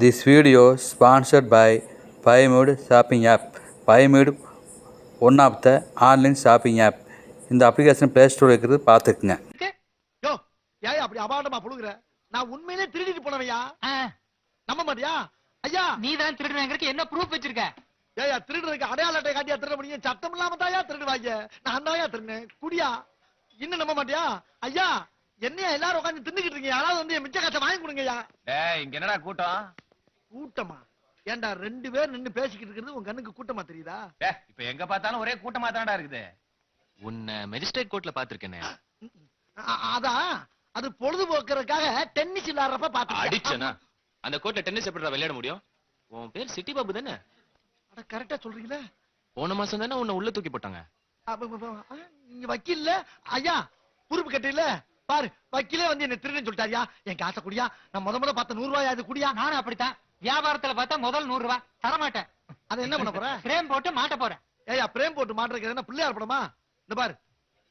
This video sponsored by Paymode shopping app. Paymode one of the online shopping app. இந்த application play store இருக்கிறது பார்த்துக்குங்க. யோ ஏய் அப்படி அபாண்டமா புடுங்குற? நான் உண்மையிலே திருடிட்டு போனவையா? நம்ப மாட்டியா? ஐயா நீ தான் திருடுறேங்கிறதுக்கு என்ன ப்ரூஃப் வச்சிருக்க? ஏயா திருடுறதுக்கு அடையாள அட்டை காட்டியா திருட முடியும்? சத்தம் இல்லாம தாயா திருடுவாங்க. நான் தாயா திருடுனேன். குடியா? இன்னும் நம்ப மாட்டியா? ஐயா என்னையா எல்லாரும் உட்கார்ந்து தின்னுக்கிட்டு இருக்கீங்க? யாராவது வந்து மிச்ச காசை வாங்கி கொடுங்கய்யா. டேய் இங்க என்னடா கூட்டம்? கூட்டமா? ஏன்டா ரெண்டு பேர் நின்னு பேசிக்கிட்டு இருக்கிறது உன் கண்ணுக்கு கூட்டமா தெரியுதா? டேய் இப்ப எங்க பார்த்தாலும் ஒரே கூட்டமா தானடா இருக்குது. உன்னை மெஜிஸ்ட்ரேட் கோர்ட்ல பாத்திருக்கேனே. அதான் அது பொழுதுபோக்குறதுக்காக டென்னிஸ் விளையாடுறப்ப பாத்து அடிச்சனா அந்த கோர்ட்ல டென்னிஸ் எப்படி விளையாட முடியும்? உன் பேர் சிட்டி பாபு தானே? அட கரெக்டா சொல்றீங்களா? போன மாசம் தானே உன்னை உள்ள தூக்கி போட்டாங்க. நீங்க வக்கீல்ல ஐயா பொறுப்பு கட்டில பாரு வக்கீலே வந்து என்ன திருடுன்னு சொல்லிட்டாரியா. என் காசை குடியா. நான் முத பார்த்த 100 ரூபாய் அது குடியா. நானும் அப்படித்தான். வியாபாரத்துல பார்த்தா முதல் 100 ரூபாய் தரமாட்டேன். அது என்ன பண்ண போற? பிரேம் போட்டு மாட்ட போறேன். ஏயா பிரேம் போட்டு மாட்டுறது என்ன பிள்ளையார் படமா? இந்த பாரு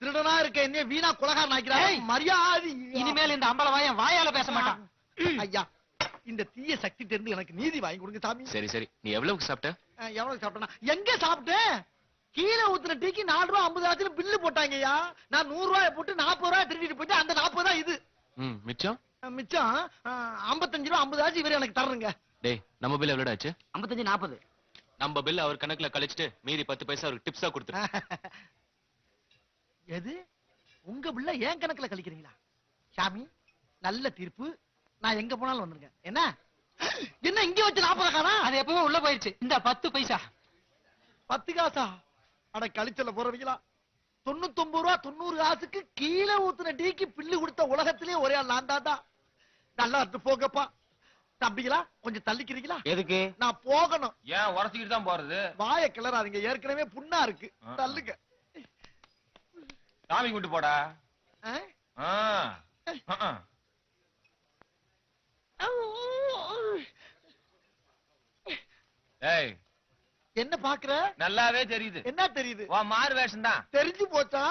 திருடனா இருக்க என்ன வீணா குலகாரன் ஆக்கிறாய். மரியாதை இனிமேல் இந்த அம்பலவாயன் வாயால பேச மாட்டான். ஐயா இந்த தீய சக்தி தெரிந்து எனக்கு நீதி வாங்கி கொடுங்க சாமி. சரி சரி, நீ எவ்வளவுக்கு சாப்பிட்ட? எவ்வளவு சாப்பிட்டேனா? எங்க சாப்பிட்டேன்? கீழே ஊத்துன டீக்கு 4 ரூபாய் 50 காசுல பில்லு போட்டாங்கய்யா. நான் 100 ரூபாய் போட்டு 40 ரூபாய் திருடிட்டு போயிட்டு அந்த 40 தான் இது. மிச்சம் மிச்சம் 55 ரூபாய் 50 காசு இவரு எனக்கு தர்றங்க. டேய் நம்ம பில் எவ்வளவு ஆச்சு? 55 40. நம்ம பில் அவர் கணக்குல கழிச்சிட்டு மீதி 10 பைசா அவருக்கு டிப்ஸா கொடுத்துரு. எது உங்க பிள்ளை ஏன் கணக்குல கழிக்கிறீங்களா? சாமி நல்ல தீர்ப்பு. நான் எங்க போனாலும் வந்துருங்க. என்ன என்ன இங்க வச்சு 40 காணா? அது எப்பவும் உள்ள போயிருச்சு. இந்த 10 பைசா 10 காசா? அட கழிச்சல போறவங்களா 99 ரூபா 90 காசுக்கு கீழே ஊத்துன டீக்கு பில்லு கொடுத்த உலகத்திலே ஒரே ஆள் நான் தாண்டா. நல்லா இருந்து போகப்பா. தம்பிங்களா கொஞ்சம் தள்ளிக்கிறீங்களா? எதுக்கு? நான் போகணும். ஏன் உரசிக்கிட்டு தான் போறது? வாய கிளறாதீங்க, ஏற்கனவே புண்ணா இருக்கு. தள்ளுங்க. சாமி கூட்டு போடா. ஏய் என்ன பாக்குற? நல்லாவே தெரியுது. என்ன தெரியுது? வா மாறு வேஷம் தான். தெரிஞ்சு போச்சா?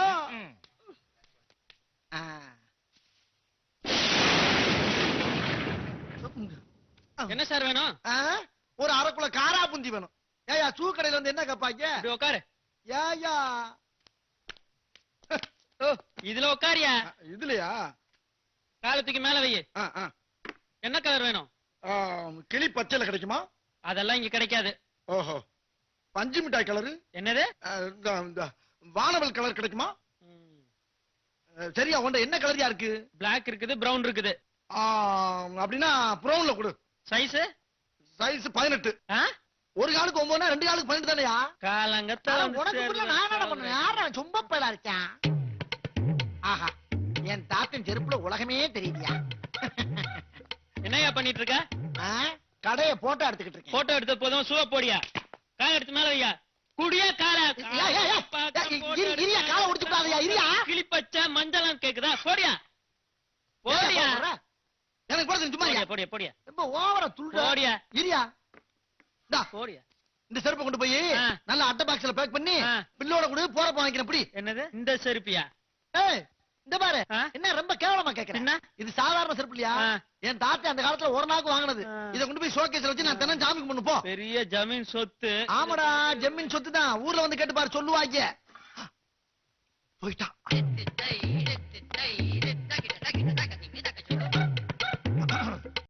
என்ன சார் வேணும்? ஒரு அரைக்குள்ள காரா புந்தி வேணும். ஏயா சூ கடையில வந்து என்ன கப்பாங்க? இப்படி உட்காரு. ஏயா இதுல உட்காரியா? இதுலயா? காலத்துக்கு மேல வை. என்ன கலர் வேணும்? கிளி பச்சையில கிடைக்குமா? அதெல்லாம் இங்க கிடைக்காது. ஓஹோ பஞ்சு மிட்டாய் கலரு? என்னது? வானவல் கலர் கிடைக்குமா? சரியா உண்ட என்ன கலரியா இருக்கு? பிளாக் இருக்குது, பிரவுன் இருக்குது. அப்படின்னா ப்ரௌன்ல கொடு. சைஸ்? சைஸ் 18. ஒரு காலுக்கு 9 2 காலுக்கு 12 தானயா? காலங்கத்தால உனக்கு புரியல. நான் என்ன பண்ணுவேன்? யாரா சும்மா பையலா இருக்கேன். ஆஹா என் தாத்தன் செருப்புல உலகமே தெரியுதியா. என்னையா பண்ணிட்டு இருக்க? கடைய போட்டோ எடுத்துக்கிட்டு இருக்கேன். போட்டோ எடுத்த போதும் சூவ போடியா. கால் எடுத்து மேல வையா. குடியா கால இரியா காலை உடைச்சு விடாதயா. இரியா கிளி பச்சை மஞ்சளாம் கேக்குதா? போடியா போடியா. எனக்கு போட சும்மா போடியா போடியா. ரொம்ப ஓவரா துள்ளுற. போடியா இரியா. டா போடியா. இந்த செருப்பு கொண்டு போய் நல்ல அட்டை பாக்ஸ்ல பேக் பண்ணி பில்லோட கூட போறப்ப வாங்கிக்கிறேன். இப்படி என்னது இந்த செருப்பியா? ஏய் இந்த பாரு என்ன ரொம்ப கேவலமா கேக்குறேன். இது சாதாரண செருப்பு இல்லையா? என் தாத்தா அந்த காலத்துல ஒரு நாக்கு வாங்கினது. இத கொண்டு போய் ஷோகேஸ்ல வச்சு நான் தினம் சாமி கும்பிட்டு போ. பெரிய ஜமீன் சொத்து. ஆமாடா ஜமீன் சொத்து தான். ஊர்ல வந்து கேட்டு பாரு சொல்லுவாங்க. போயிட்டா.